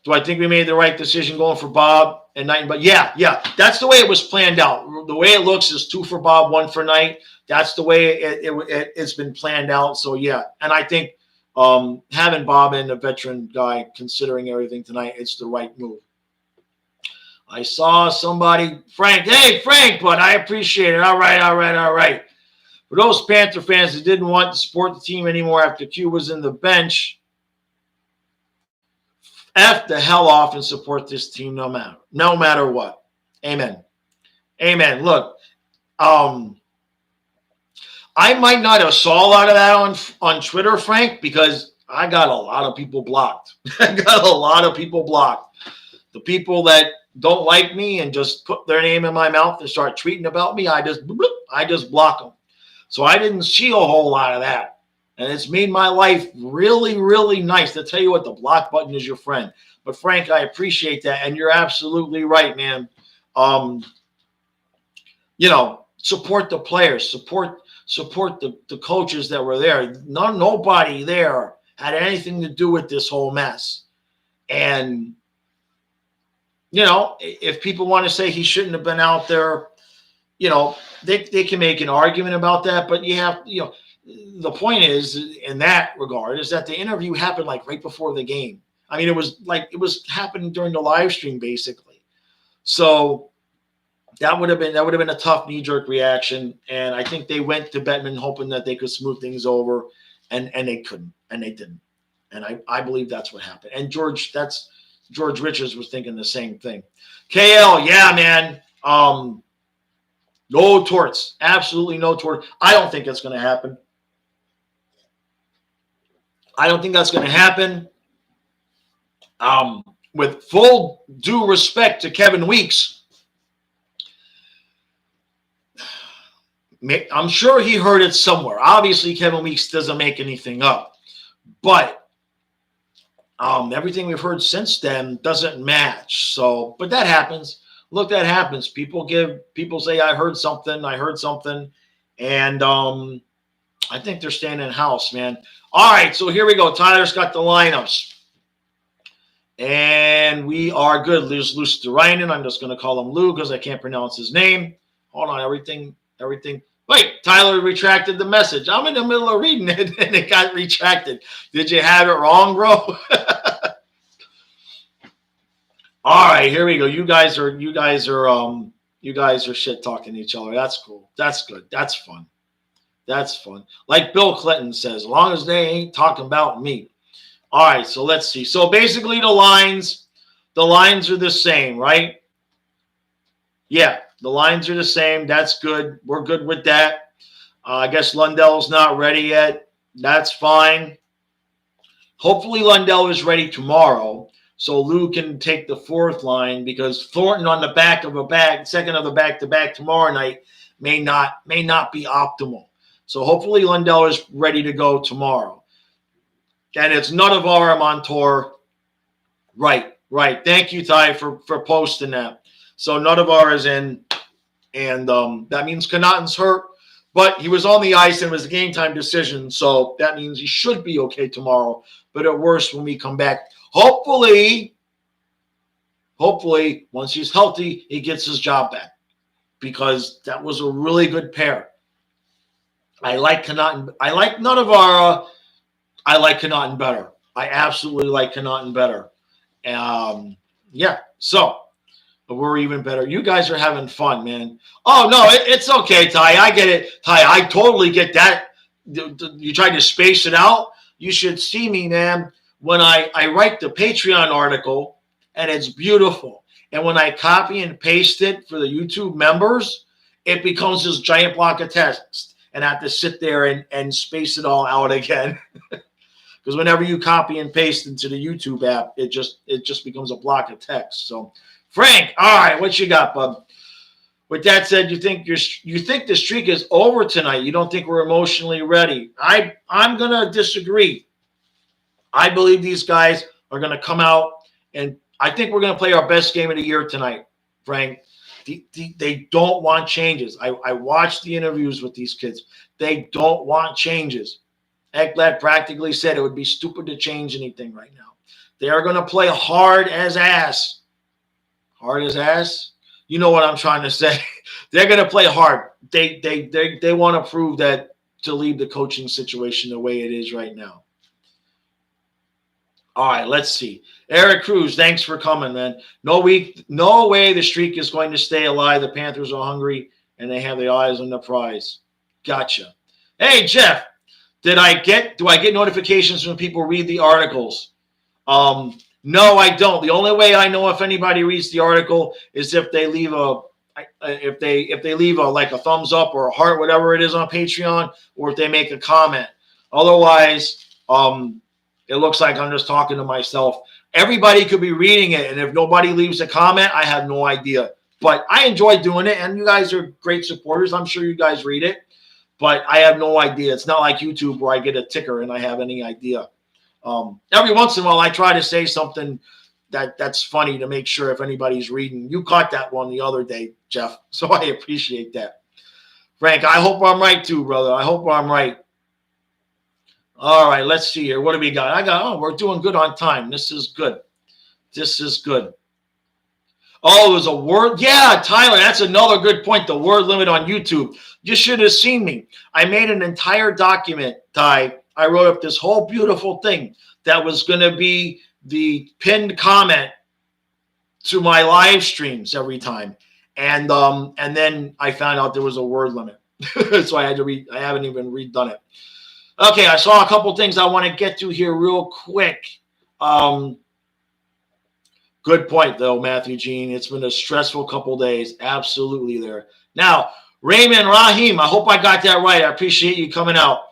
Do I think we made the right decision going for Bob and Knight? But yeah, that's the way it was planned out. The way it looks is 2 for Bob, 1 for Knight. That's the way it's been planned out. So yeah, and I think having Bob and a veteran guy considering everything tonight, it's the right move. I saw somebody, Frank. Hey, Frank, but I appreciate it. All right, all right, all right. For those Panther fans that didn't want to support the team anymore after Q was in the bench, F the hell off and support this team no matter what. Amen. Amen. Look, I might not have saw a lot of that on Twitter, Frank, because I got a lot of people blocked. I got a lot of people blocked. The people that don't like me and just put their name in my mouth and start tweeting about me, I just block them. So I didn't see a whole lot of that. And it's made my life really, really nice. To tell you what, the block button is your friend. But Frank, I appreciate that. And you're absolutely right, man. Support the players, support the coaches that were there. Nobody there had anything to do with this whole mess. And, if people want to say he shouldn't have been out there, they can make an argument about that. But the point is, in that regard, is that the interview happened like right before the game. I mean, it was happening during the live stream, basically. So that would have been a tough knee-jerk reaction. And I think they went to Bettman hoping that they could smooth things over, and they couldn't, and they didn't. And I believe that's what happened. And George Richards was thinking the same thing. KL, yeah, man. No torts. Absolutely no torts. I don't think that's going to happen. I don't think that's going to happen. With full due respect to Kevin Weeks, I'm sure he heard it somewhere. Obviously, Kevin Weeks doesn't make anything up. But everything we've heard since then doesn't match. So, but that happens. Look, that happens. People say, I heard something. And I think they're staying in house, man. All right, so here we go. Tyler's got the lineups. And we are good. Luusterainen. I'm just going to call him Lou because I can't pronounce his name. Hold on, everything. Wait, Tyler retracted the message. I'm in the middle of reading it, and it got retracted. Did you have it wrong, bro? All right, here we go. You guys are shit talking each other. That's cool. That's good. That's fun. Like Bill Clinton says, as long as they ain't talking about me. All right, so let's see. So basically the lines are the same, right? Yeah, the lines are the same. That's good. We're good with that. I guess Lundell's not ready yet. That's fine. Hopefully Lundell is ready tomorrow, so Lou can take the fourth line, because Thornton on the back of second of the back-to-back tomorrow night may not be optimal. So hopefully Lundell is ready to go tomorrow. And it's Nunavara Montour. Right. Thank you, Ty, for posting that. So Nunavara is in, and that means Connaughton's hurt, but he was on the ice and it was a game time decision, so that means he should be okay tomorrow. But at worst, when we come back, hopefully, once he's healthy, he gets his job back, because that was a really good pair. I like Connaughton. I like Nunavara. I like Connaughton better. I absolutely like Connaughton better. Yeah, so we're even better. You guys are having fun, man. Oh, no, it's okay, Ty. I get it. Ty, I totally get that. You tried to space it out. You should see me, man, when I write the Patreon article, and it's beautiful. And when I copy and paste it for the YouTube members, it becomes this giant block of text. And I have to sit there and space it all out again. Because whenever you copy and paste into the YouTube app, it just becomes a block of text. So, Frank, all right, what you got, bub? With that said, you think the streak is over tonight? You don't think we're emotionally ready? I'm gonna disagree. I believe these guys are gonna come out, and I think we're gonna play our best game of the year tonight, Frank. They don't want changes. I watched the interviews with these kids. They don't want changes. Ekblad practically said it would be stupid to change anything right now. They are going to play hard as ass. Hard as ass? You know what I'm trying to say. They're going to play hard. They want to prove that, to leave the coaching situation the way it is right now. All right, let's see. Eric Cruz, thanks for coming, man. No way the streak is going to stay alive. The Panthers are hungry, and they have their eyes on the prize. Gotcha. Hey, Jeff, do I get notifications when people read the articles? No, I don't. The only way I know if anybody reads the article is if they leave like a thumbs up or a heart, whatever it is on Patreon, or if they make a comment. Otherwise, it looks like I'm just talking to myself. Everybody could be reading it, and if nobody leaves a comment, I have no idea. But I enjoy doing it, and you guys are great supporters. I'm sure you guys read it, but I have no idea. It's not like YouTube where I get a ticker and I have any idea. Every once in a while, I try to say something that's funny to make sure if anybody's reading. You caught that one the other day, Jeff, so I appreciate that. Frank, I hope I'm right too, brother. I hope I'm right. All right, let's see here. What do we got? We're doing good on time. This is good. This is good. Oh, there's a word. Yeah, Tyler, that's another good point. The word limit on YouTube. You should have seen me. I made an entire document, Ty. I wrote up this whole beautiful thing that was going to be the pinned comment to my live streams every time. And then I found out there was a word limit. So I had to I haven't even redone it. Okay, I saw a couple things I want to get to here real quick. Good point, though, Matthew Jean. It's been a stressful couple days. Absolutely there. Now, Raymond Rahim, I hope I got that right. I appreciate you coming out.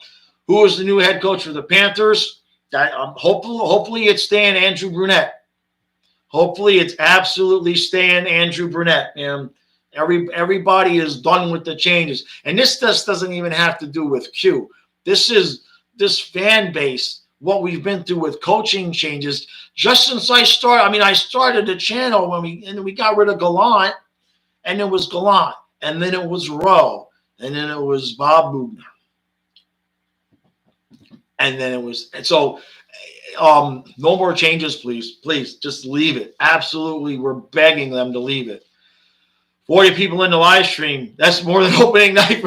Who is the new head coach for the Panthers? Hopefully it's staying Andrew Brunette. Hopefully it's absolutely staying Andrew Brunette. And everybody is done with the changes. And this just doesn't even have to do with Q. This fan base, what we've been through with coaching changes, just since I started. I mean, I started the channel and we got rid of Gallant, and it was Gallant, and then it was Rowe, and then it was Bob Bugner, and then it was. And so, no more changes, please. Please, just leave it. Absolutely, we're begging them to leave it. 40 people in the live stream. That's more than opening night.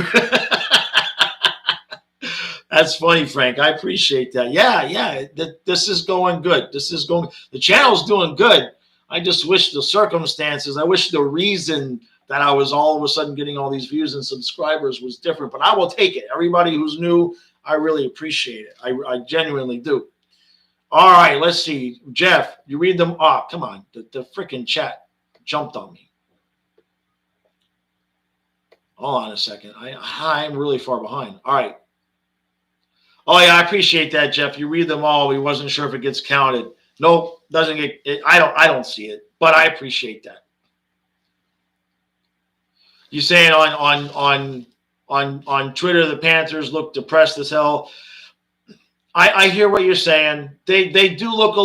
That's funny, Frank. I appreciate that. Yeah. This is going good. The channel's doing good. I just wish the circumstances, I wish the reason that I was all of a sudden getting all these views and subscribers was different, but I will take it. Everybody who's new, I really appreciate it. I genuinely do. All right, let's see. Jeff, you read them. Oh, come on. The freaking chat jumped on me. Hold on a second. I'm really far behind. All right. Oh, yeah, I appreciate that, Jeff. You read them all. We wasn't sure if it gets counted. Nope, doesn't get it. I don't see it, but I appreciate that. You saying on Twitter the Panthers look depressed as hell. I hear what you're saying. They do look a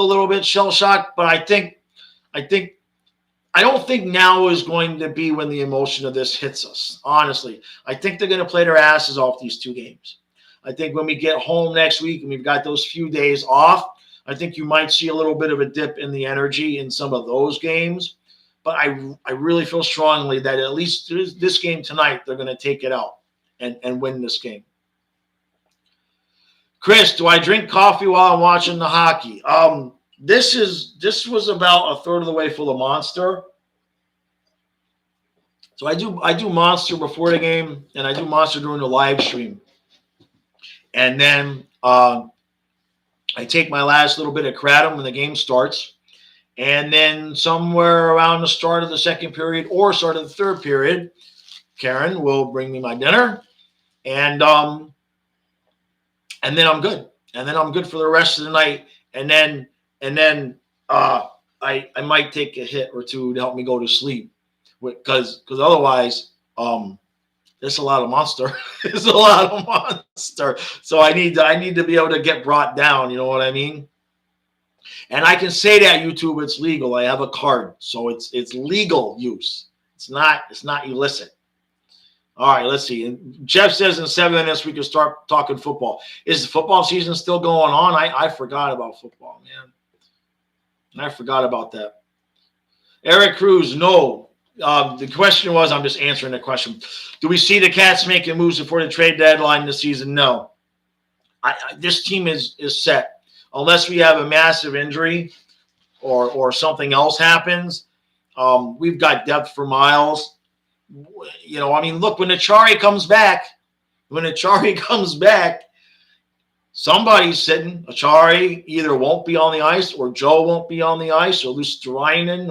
little bit shell shocked, but I don't think now is going to be when the emotion of this hits us. Honestly, I think they're going to play their asses off these two games. I think when we get home next week and we've got those few days off, I think you might see a little bit of a dip in the energy in some of those games. But I really feel strongly that at least this game tonight, they're going to take it out and win this game. Chris, do I drink coffee while I'm watching the hockey? This was about a third of the way full of Monster. So I do Monster before the game, and I do Monster during the live stream. And then I take my last little bit of kratom when the game starts. And then somewhere around the start of the second period or start of the third period, Karen will bring me my dinner. And then I'm good. And then I'm good for the rest of the night. And then I might take a hit or two to help me go to sleep. Because otherwise, there's a lot of Monster. There's a lot of Monster. So I need to be able to get brought down. You know what I mean? And I can say that YouTube, it's legal. I have a card, so it's legal use. It's not illicit. All right, let's see. And Jeff says in 7 minutes we can start talking football. Is the football season still going on? I forgot about football, man. I forgot about that. Eric Cruz, no. The question was, I'm just answering the question. Do we see the Cats making moves before the trade deadline this season? No. This team is set. unless we have a massive injury or something else happens, we've got depth for miles. You know, I mean, look, when Achari comes back, somebody's sitting. Achari either won't be on the ice, or Joe won't be on the ice, or Lusterinen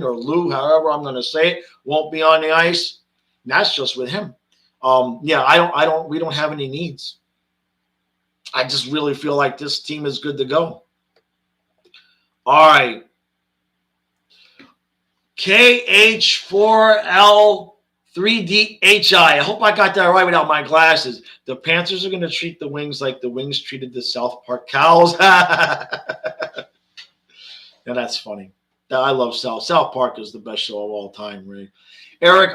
or Lou, however I'm going to say it, won't be on the ice. And that's just with him. We don't have any needs. I just really feel like this team is good to go. All right. KH4L3DHI. I hope I got that right without my glasses. The Panthers are going to treat the Wings like the Wings treated the South Park Cows. Yeah, that's funny. I love South Park is the best show of all time, Ray. Eric,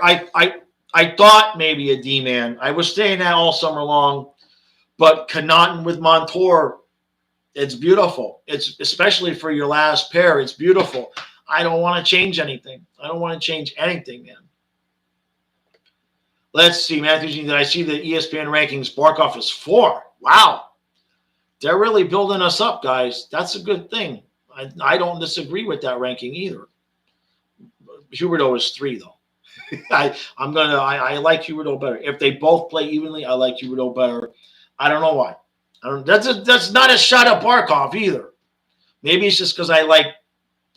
I thought maybe a D-man. I was saying that all summer long, but Connaughton with Montour, it's beautiful. It's especially for your last pair. It's beautiful. I don't want to change anything. Man. Let's see, Matthew Jean, did I see the ESPN rankings? Barkov is 4. Wow. They're really building us up, guys. That's a good thing. I don't disagree with that ranking either. Huberdeau is 3, though. I like Huberdeau better. If they both play evenly, I like Huberdeau better. I don't know why. That's not a shot at Barkov either. Maybe it's just because I like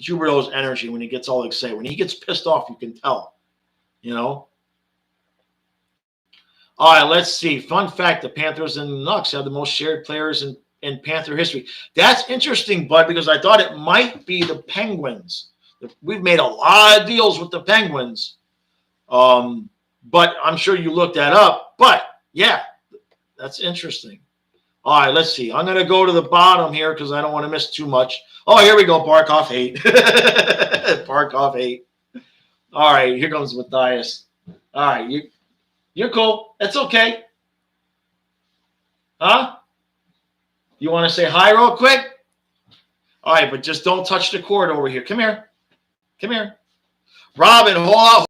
Huberdeau's energy when he gets all excited. When he gets pissed off, you can tell. You know? All right, let's see. Fun fact, the Panthers and Nucks have the most shared players in Panther history. That's interesting, Bud, because I thought it might be the Penguins. We've made a lot of deals with the Penguins. But I'm sure you looked that up. But, yeah, that's interesting. All right, let's see. I'm going to go to the bottom here because I don't want to miss too much. Oh, here we go. Barkov 8. Barkov 8. All right, here comes Matthias. All right, you're cool. It's okay. Huh? You want to say hi real quick? All right, but just don't touch the cord over here. Come here. Robin, hold on.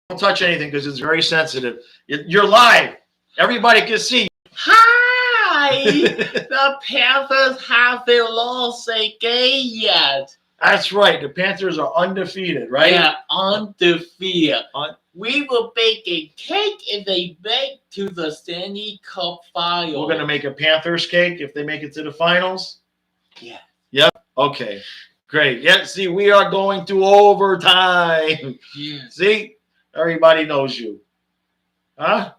Don't touch anything because it's very sensitive. You're live. Everybody can see. Hi! The Panthers haven't lost a game yet. That's right. The Panthers are undefeated, right? Yeah, undefeated. We will bake a cake if they make to the Stanley Cup final. We're going to make a Panthers cake if they make it to the finals? Yeah. Yep. Okay. Great. Yeah, see, we are going to overtime. Yeah. See? Everybody knows you. Huh?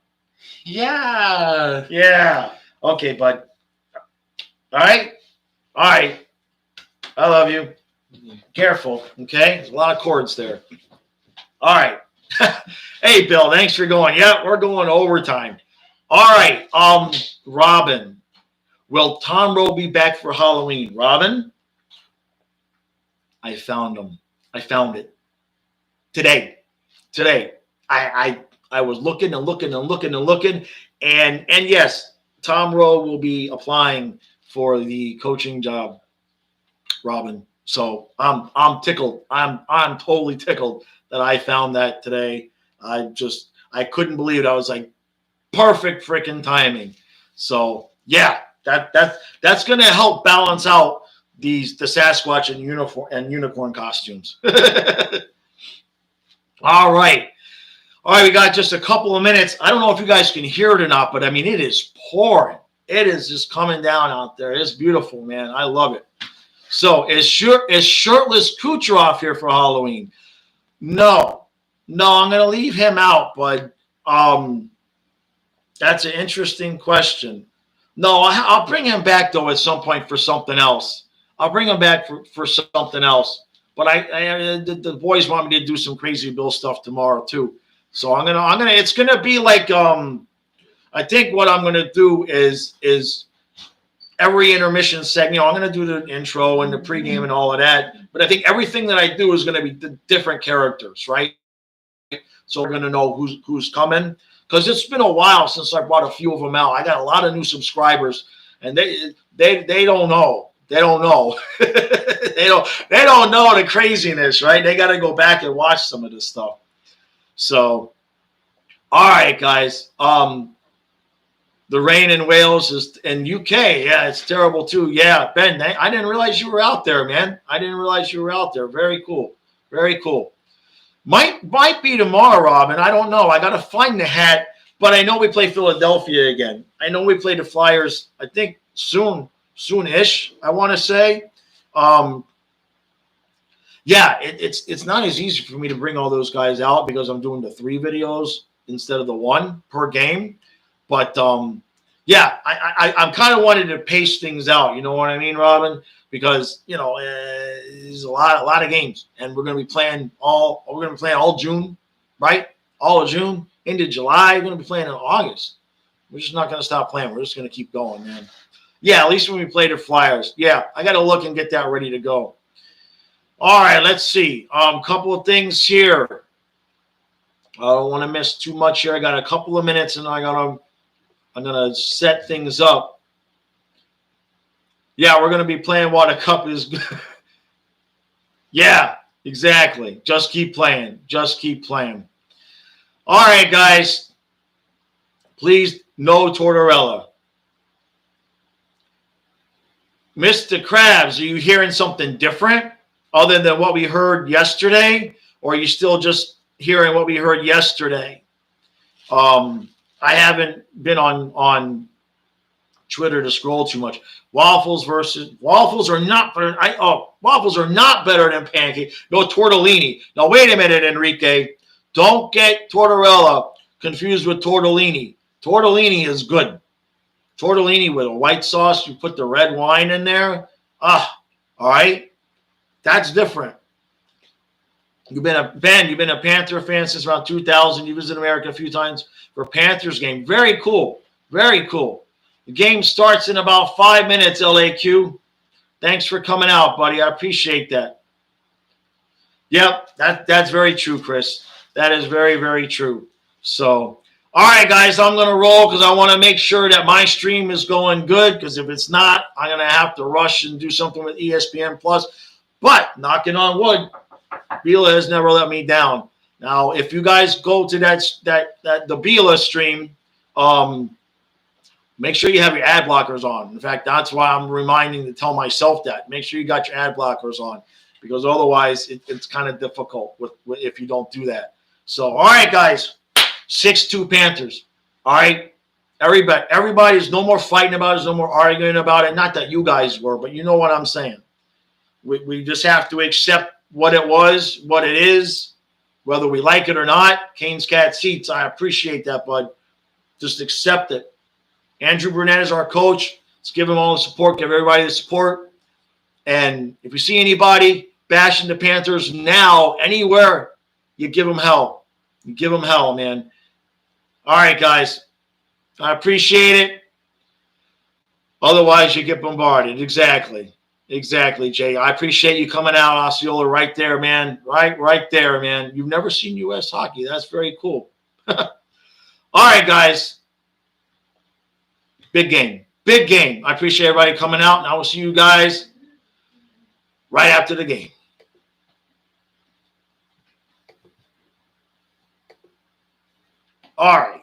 Yeah. Yeah. Okay, bud. All right? All right. I love you. Careful, okay? There's a lot of cords there. All right. Hey, Bill, thanks for going. Yeah, we're going overtime. All right. Robin, will Tom Rowe be back for Halloween? Robin? I found him. I found it. Today. I was looking and looking. And yes, Tom Rowe will be applying for the coaching job, Robin. So I'm tickled. I'm totally tickled that I found that today. I couldn't believe it. I was like, perfect freaking timing. So yeah, that's gonna help balance out the Sasquatch and unicorn costumes. All right, we got just a couple of minutes. I don't know if you guys can hear it or not, but I mean, it is pouring. It is just coming down out there. It's beautiful, man. I love it. So is shirtless Kucherov here for Halloween? No, I'm going to leave him out, but that's an interesting question. No, I'll bring him back, though, at some point for something else. I'll bring him back for something else. But the boys want me to do some Crazy Bill stuff tomorrow, too. So it's going to be like, I think what I'm going to do is every intermission segment, I'm going to do the intro and the pregame and all of that. But I think everything that I do is going to be the different characters, right? So we're going to know who's coming. Because it's been a while since I brought a few of them out. I got a lot of new subscribers, and they don't know. They don't know. they don't know the craziness, right? They got to go back and watch some of this stuff. So, all right, guys. The rain in Wales is in UK. Yeah, it's terrible too. Yeah, Ben, I didn't realize you were out there, man. I didn't realize you were out there. Very cool. Very cool. Might be tomorrow, Robin. I don't know. I got to find the hat, but I know we play Philadelphia again. I know we play the Flyers, I think soon-ish, I want to say. Yeah, it's not as easy for me to bring all those guys out because I'm doing the 3 videos instead of the 1 per game. But yeah, I'm kind of wanting to pace things out. You know what I mean, Robin? Because there's a lot of games, and we're going to be playing all June, right? All of June into July. We're going to be playing in August. We're just not going to stop playing. We're just going to keep going, man. Yeah, at least when we play the Flyers. Yeah, I got to look and get that ready to go. All right, let's see. Couple of things here. I don't want to miss too much here. I got a couple of minutes, and I'm gonna set things up. Yeah, we're gonna be playing while the cup is. Yeah, exactly. Just keep playing. Just keep playing. All right, guys. Please, no Tortorella. Mr. Krabs, are you hearing something different other than what we heard yesterday? Or are you still just hearing what we heard yesterday? I haven't been on Twitter to scroll too much. Waffles are not better. Waffles are not better than pancake. No, tortellini. Now wait a minute, Enrique. Don't get Tortorella confused with tortellini. Tortellini is good. Tortellini with a white sauce. You put the red wine in there. All right. That's different. You've been a Panther fan since around 2000. You visited America a few times for Panthers game. Very cool. Very cool. The game starts in about 5 minutes, LAQ. Thanks for coming out, buddy. I appreciate that. Yep, that's very true, Chris. That is very, very true. So, all right, guys, I'm going to roll because I want to make sure that my stream is going good, because if it's not, I'm going to have to rush and do something with ESPN+. But, knocking on wood, Bila has never let me down. Now, if you guys go to the Bila stream, make sure you have your ad blockers on. In fact, that's why I'm reminding to tell myself that. Make sure you got your ad blockers on, because otherwise it's kind of difficult if you don't do that. So, all right, guys, 6-2 Panthers. All right, everybody's no more fighting about it. There's no more arguing about it. Not that you guys were, but you know what I'm saying. We just have to accept what it was, what it is, whether we like it or not. Canes, Cat Seats, I appreciate that, bud. Just accept it. Andrew Burnett is our coach. Let's give him all the support. Give everybody the support. And if you see anybody bashing the Panthers now, anywhere, you give them hell. You give them hell, man. All right, guys. I appreciate it. Otherwise, you get bombarded. Exactly. Exactly, Jay. I appreciate you coming out, Osceola, right there, man. Right there, man. You've never seen U.S. hockey. That's very cool. All right, guys. Big game. Big game. I appreciate everybody coming out, and I will see you guys right after the game. All right.